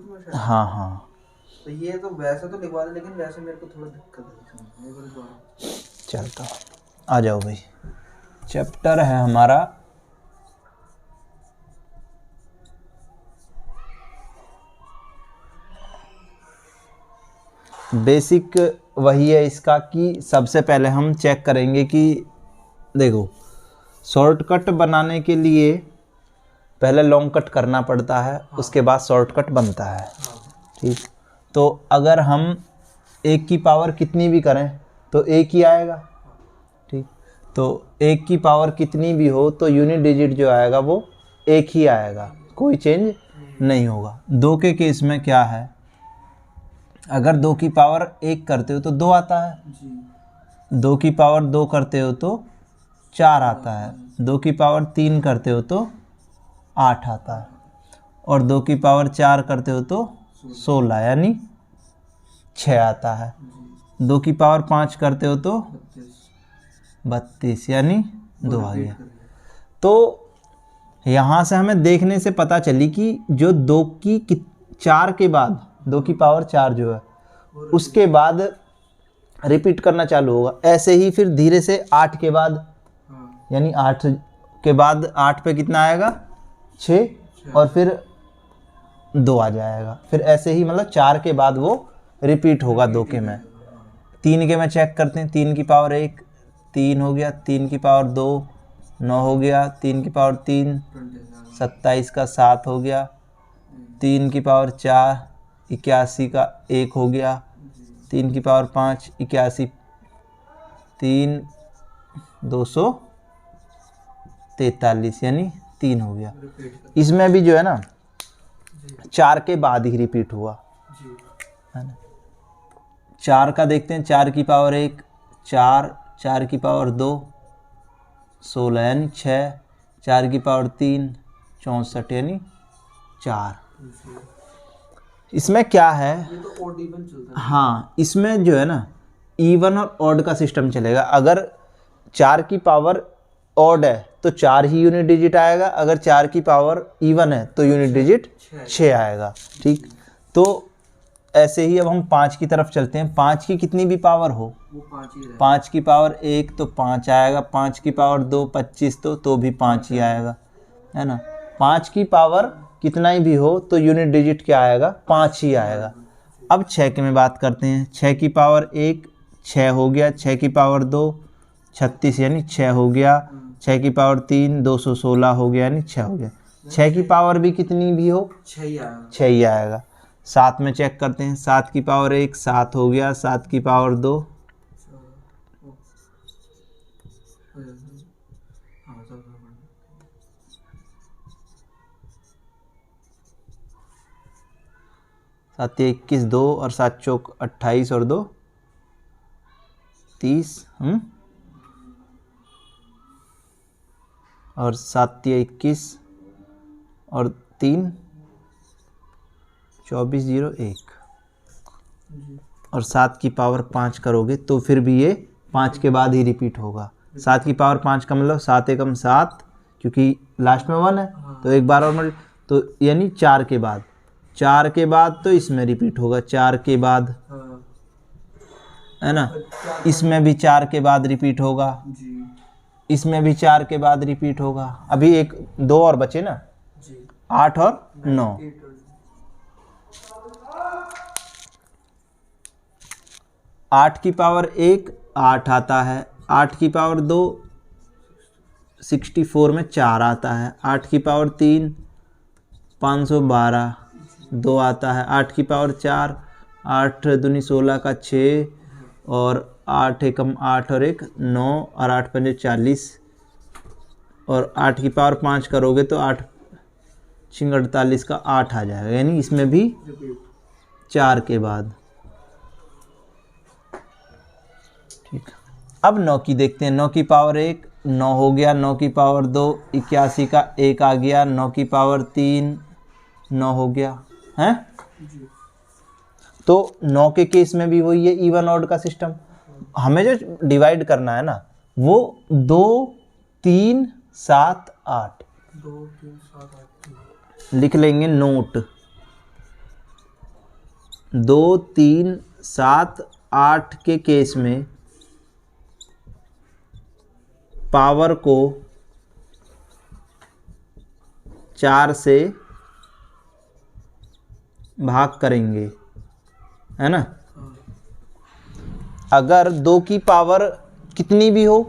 तुम्हें शायद। हाँ हाँ तो ये तो वैसे तो लिखवा दे, लेकिन वैसे मेरे को थोड़ा दिक्कत है इसमें। एक बार दोबारा। चलता, आ जाओ भाई। चैप्टर है हमारा बेसिक। वही है इसका कि सबसे पहले हम चेक करेंगे कि देखो, शॉर्टकट बनाने के लिए पहले लॉन्ग कट करना पड़ता है, उसके बाद शॉर्टकट बनता है। ठीक, तो अगर हम एक की पावर कितनी भी करें तो एक ही आएगा। ठीक, तो एक की पावर कितनी भी हो तो यूनिट डिजिट जो आएगा वो एक ही आएगा, कोई चेंज नहीं होगा। दो के केस में क्या है, अगर दो की पावर एक करते हो तो दो आता है, दो की पावर दो करते हो तो चार आता है, दो की पावर तीन करते हो तो आठ आता है, और दो की पावर चार करते हो तो 16 यानी 6 आता है, दो की पावर पाँच करते हो तो 32 यानी 2 आ गया। तो यहाँ से हमें देखने से पता चली कि जो दो की चार के बाद, दो की पावर चार जो है उसके बाद रिपीट करना चालू होगा। ऐसे ही फिर धीरे से आठ के बाद, यानी आठ के बाद आठ पे कितना आएगा 6, और फिर 2 आ जाएगा। फिर ऐसे ही मतलब चार के बाद वो रिपीट होगा दो के में। तीन के में चेक करते हैं, तीन की पावर एक 3 हो गया, तीन की पावर 2 9 हो गया, तीन की पावर 3 27 का 7 हो गया, तीन की पावर 4 81 का 1 हो गया, तीन की पावर 5 81, 3 243 यानी 3 हो गया। इसमें भी जो है ना चार के बाद ही रिपीट हुआ है ना। चार का देखते हैं, चार की पावर एक 4, चार की पावर 2 16 यानी 6, चार की पावर 3 64 यानी 4। इसमें क्या है, ये तो odd even चलता है। हाँ इसमें जो है ना इवन और ऑड का सिस्टम चलेगा। अगर चार की पावर ऑड है तो 4 ही यूनिट डिजिट आएगा, अगर चार की पावर इवन है तो यूनिट डिजिट 6 आएगा। ठीक, तो ऐसे ही अब हम 5 की तरफ चलते हैं। 5 की कितनी भी पावर हो, वो 5 ही रहेगा। 5 की पावर 1 तो 5 आएगा, 5 की पावर 2 25 तो भी 5 ही आएगा, है ना। 5 की पावर कितना ही भी हो तो यूनिट डिजिट क्या आएगा, 5 ही आएगा। अब 6 के में बात करते हैं। 6 की पावर 1 6 हो गया, 6 की पावर 2 36 यानी 6 हो गया, 6 की पावर 3 216 हो गया यानी 6 हो गया। 6 की पावर भी कितनी भी हो 6 ही आएगा। 6 ही आएगा। 7 में चेक करते हैं। 7 की पावर 1 7 हो गया, 7 की पावर 2 7 21 2 और 7 चौक 28 और 2 30 और 7 21 और 3 24 0 1 और 7 की पावर 5 करोगे तो फिर भी ये 5 के बाद ही रिपीट होगा। 7 की पावर 5 का मतलब 7 एकम 7, क्योंकि लास्ट में 1 है तो एक बार और तो यानी 4 के बाद, 4 के बाद तो इसमें रिपीट होगा 4 के बाद, है ना। इसमें भी 4 के बाद रिपीट होगा, इसमें भी 4 के बाद रिपीट होगा। अभी एक दो और बचे ना, 8 और 9। 8 की पावर 1 8 आता है, 8 की पावर 2 64 में 4 आता है, 8 की पावर 3 512 2 आता है, 8 की पावर 4 8 दूनी 16 का 6 और 8 एकम 8 और 1 9 और 8 पंजे 40 और 8 की पावर 5 करोगे तो 8 छिंग 48 का 8 आ जाएगा, यानी इसमें भी 4 के बाद। ठीक, अब 9 की देखते हैं। 9 की पावर 1 9 हो गया, 9 की पावर 2 81 का 1 आ गया, 9 की पावर 3 9 हो गया है। तो 9 के केस में भी वही है इवन ऑड का सिस्टम। हमें जो डिवाइड करना है ना वो 2 3 7 8 2 3 7 8 लिख लेंगे नोट। 2 3 7 8 के केस में पावर को 4 से भाग करेंगे, है ना। अगर 2 की पावर कितनी भी हो,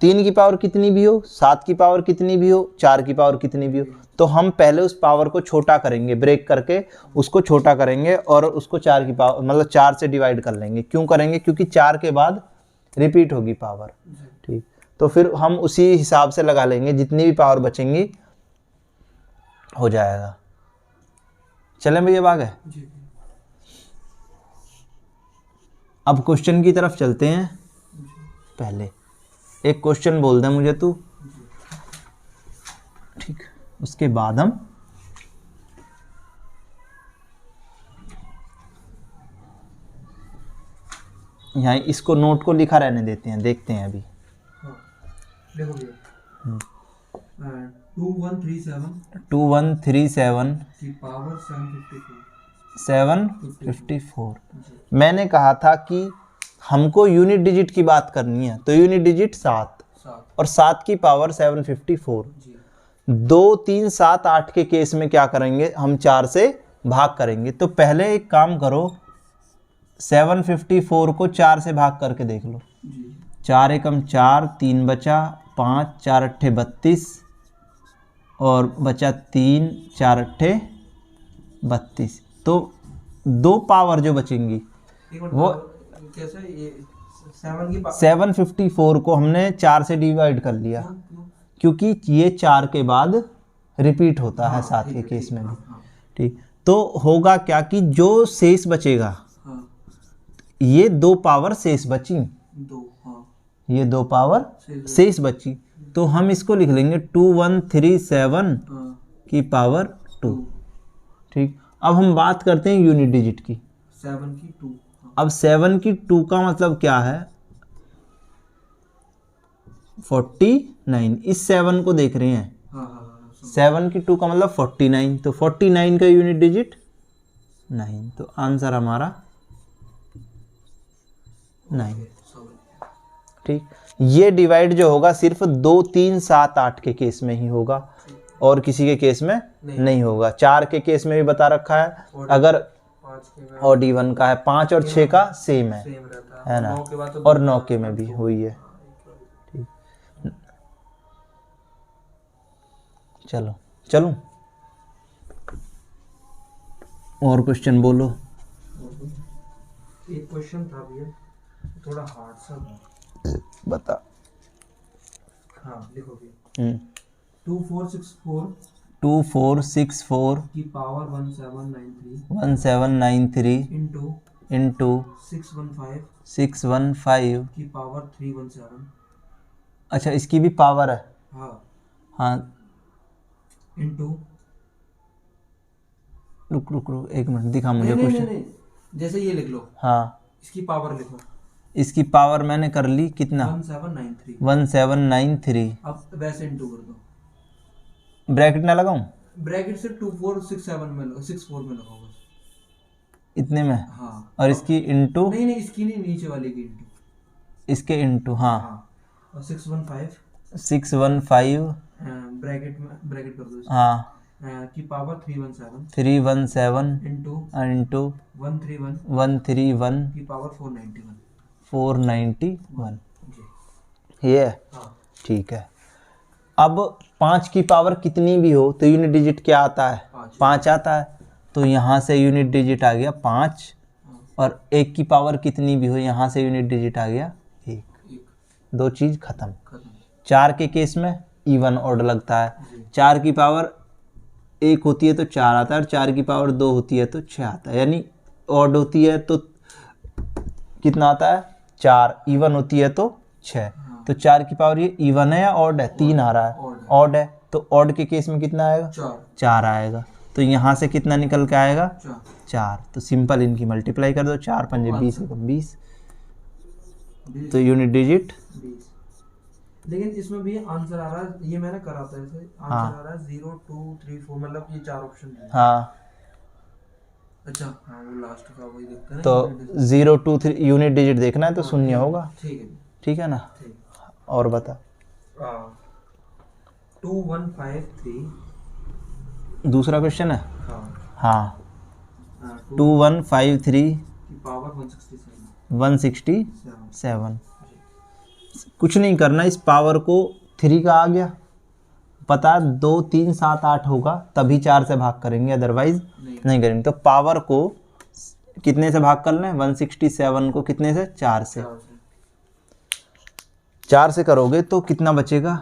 3 की पावर कितनी भी हो, 7 की पावर कितनी भी हो, 4 की पावर कितनी भी हो, तो हम पहले उस पावर को छोटा करेंगे, ब्रेक करके उसको छोटा करेंगे और उसको 4 की पावर मतलब 4 से डिवाइड कर लेंगे। क्यों करेंगे? क्योंकि 4 के बाद रिपीट होगी पावर। ठीक, तो फिर हम उसी हिसाब से लगा लेंगे, जितनी भी पावर बचेंगी हो जाएगा। चलें भैया, बाग है। अब क्वेश्चन की तरफ चलते हैं। पहले एक क्वेश्चन बोल दे मुझे तू, ठीक, उसके बाद हम यहाँ इसको नोट को लिखा रहने देते हैं, देखते हैं अभी। देखो भैया, 2137 की पावर 754। मैंने कहा था कि हमको यूनिट डिजिट की बात करनी है, तो यूनिट डिजिट 7 और 7 की पावर 754। 2 3 7 8 के केस में क्या करेंगे? हम 4 से भाग करेंगे। तो पहले एक काम करो, 754 को 4 से भाग करके देख लो। 4 एकम 4, 3 बचा, 5 4 अट्ठे 32 और बचा 3 4 अट्ठे 32। तो 2 पावर जो बचेंगी वो कैसे, ये 7 की 754 को हमने 4 से डिवाइड कर लिया, क्योंकि ये 4 के बाद रिपीट होता है 7 के केस में भी। ठीक, तो होगा क्या कि जो शेष बचेगा, ये 2 पावर शेष बची, ये 2 पावर शेष बची, तो हम इसको लिख लेंगे 2137 की पावर 2। ठीक, अब हम बात करते हैं यूनिट डिजिट की। 7 की 2। अब 7 की 2 का मतलब क्या है? 49। इस 7 को देख रहे हैं, 7 की 2 का मतलब 49, तो 49 का यूनिट डिजिट 9, तो आंसर हमारा 9। ठीक, ये डिवाइड जो होगा सिर्फ 2 3 7 8 के केस में ही होगा और किसी के केस में नहीं होगा। 4 के केस में भी बता रखा है, अगर और D1 का है, 5 और 6 का सेम है ना, और 9 के में भी हुई है। ठीक, चलो चलो और क्वेश्चन बोलो। एक क्वेश्चन था भैया, थोड़ा हार्ड सा था। बता। हाँ, लिखो भैया। 2464 की पावर 1793 इंटू 615 की पावर 317। अच्छा, इसकी भी पावर है। हाँ, इंटू, रुक एक मिनट, दिखा मुझे क्वेश्चन। जैसे ये लिख लो। हाँ, इसकी पावर लिखो। इसकी पावर मैंने कर ली, कितना? 1793। अब वैसे इंटू कर दो। ब्रैकेट ना लगाऊं? ब्रैकेट से 2467 में 64 में लगाओ बस, इतने में। हाँ, और इसकी इंटू? नहीं इसकी नहीं, नीचे वाली की इंटू, इसके इंटू, हाँ, और 615 ब्रैकेट में, ब्रैकेट कर दो, हाँ, की पावर 317 इंटू 131 की पावर 491। ये ठीक है। अब 5 की पावर कितनी भी हो तो यूनिट डिजिट क्या आता है? 5 आता है, तो यहाँ से यूनिट डिजिट आ गया 5, और 1 की पावर कितनी भी हो, यहाँ से यूनिट डिजिट आ गया 1। 2 चीज़ खत्म। 4 के केस में इवन ऑर्डर लगता है, 4 की पावर 1 होती है तो 4 आता है, और 4 की पावर 2 होती है तो 6 आता है, यानी ऑड होती है तो कितना आता है? 4, इवन होती है तो 6। तो 4 की पावर, ये इवन है या ऑड है? 3 आ रहा है, ऑड है, तो ऑड के केस में कितना आएगा? 4 आएगा, तो यहाँ से कितना निकल के आएगा? 4। तो सिंपल इनकी मल्टीप्लाई कर दो, 4 पंजे 20 एकम 20, तो यूनिट डिजिट 20। लेकिन इसमें भी आंसर आ रहा है, ये मैंने करा था ऐसे, आंसर आ रहा है 0 2 3 4, मतलब ये 4 ऑप्शन है। हाँ, अच्छा हाँ वो लास्ट का वही देखते हैं ना। तो 0 2 3 यूनिट डिजिट देखना है तो शून्य होगा, ठीक है। ठीक है ना। ठीक। और बता 2153। दूसरा क्वेश्चन है। हाँ हाँ 2153 2153 की पावर 167। 167। कुछ नहीं करना, इस पावर को 3 का आ गया पता, 2 3 7 8 होगा तभी 4 से भाग करेंगे, अदरवाइज नहीं करेंगे। तो पावर को कितने से भाग कर लें, 167 को कितने से, 4 से। 4 से करोगे तो कितना बचेगा,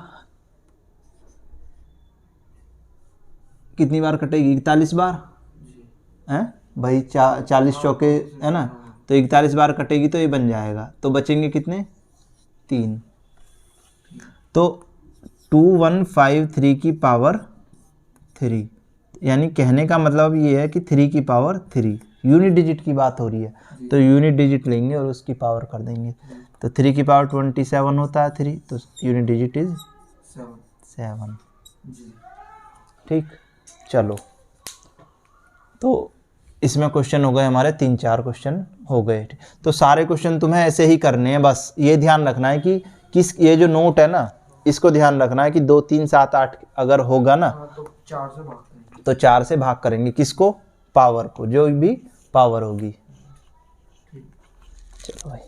कितनी बार कटेगी, 41 बार हैं भाई, 40 चौके है ना, तो 41 बार कटेगी तो ये बन जाएगा। तो बचेंगे कितने, 3। तो 2153 की पावर 3, यानी कहने का मतलब ये है कि 3 की पावर 3, यूनिट डिजिट की बात हो रही है तो यूनिट डिजिट लेंगे और उसकी पावर कर देंगे। तो 3 की पावर 27 होता है 3, तो यूनिट डिजिट इज 7। ठीक, चलो तो इसमें क्वेश्चन हो गए हमारे 3-4 क्वेश्चन हो गए। तो सारे क्वेश्चन तुम्हें ऐसे ही करने हैं, बस ये ध्यान रखना है कि किस, ये जो नोट है ना इसको ध्यान रखना है कि 2 3 7 8 अगर होगा ना तो 4 से भाग करेंगे। तो 4 से भाग करेंगे, किसको, पावर को, जो भी पावर होगी। चलो भाई।